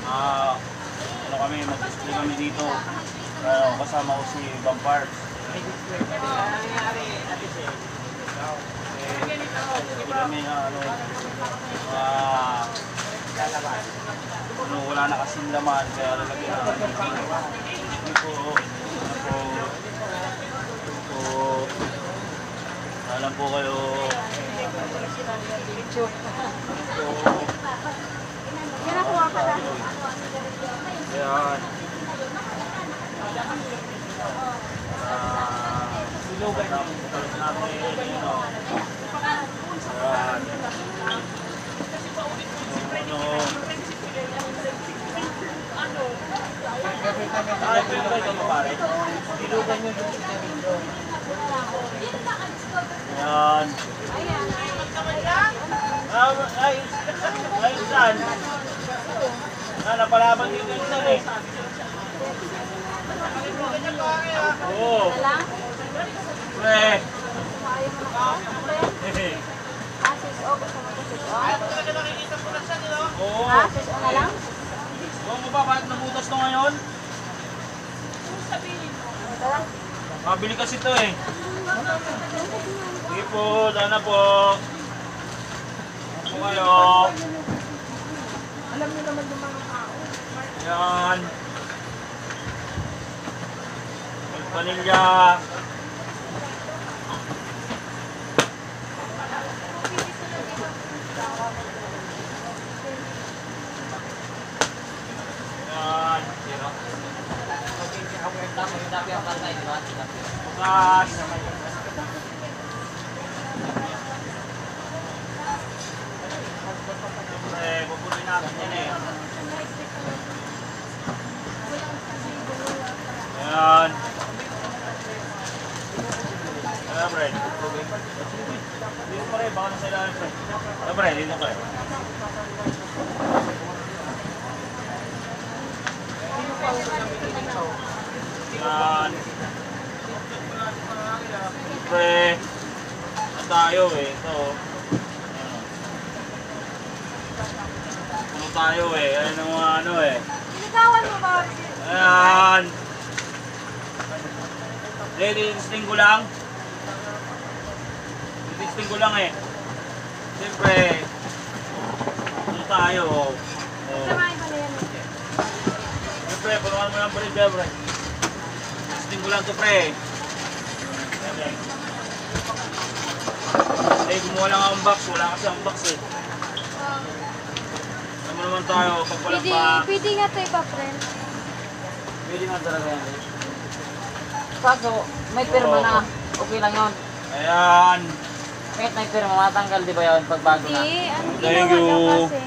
Ano kami, mag-display kami dito. Kasama ko si Bampar. Kami na wala na kasing laman, kaya lalagyan na hindi po, alam po kayo. Kinakuha ka na. Ayan. Silugan namin ayan. Silugan nyo doon sa window. Ayan. Ay, saan? Napalaban dito yung saan eh. Oo. Pre. Asis o, gusto mo sis o? Oo. Asis o na lang? Oo mo ba, bakit nabutas to ngayon? Ito lang. Mabili kasi to eh. Sige po, sana po. Ano po kayo? Alam niyo naman yung mga tao. Ayan. Panilya. Ayan. Bukas. Siyempre, pupunin natin yan eh. Ayan. Ayan, Fred. Dito pa rin, baka nasa ilalim, Fred. Ayan, Fred, dito pa rin. Ayan. Siyempre, na tayo eh. Ito. Puno tayo eh. Ayan ang mga ano eh. Sinigawan mo ba? Ayan. Didisting ko lang. Didisting ko lang eh. Siyempre, puno tayo. Samahin ba na yan? Siyempre, punuan mo lang pa rin, Siyempre. Didisting ko lang to, pre. Eh, gumawa lang ang box. Wala kasi ang box eh. Alam mo naman tayo, pag walang pa... Pwede nga ito iba, friend. Pwede nga talaga yan eh. Kaso, may pirma na. Okay lang yun. Ayan. Kahit may pirma, matanggal di ba yun pag bago na? Hindi, ang Thank ginawa niya you. kasi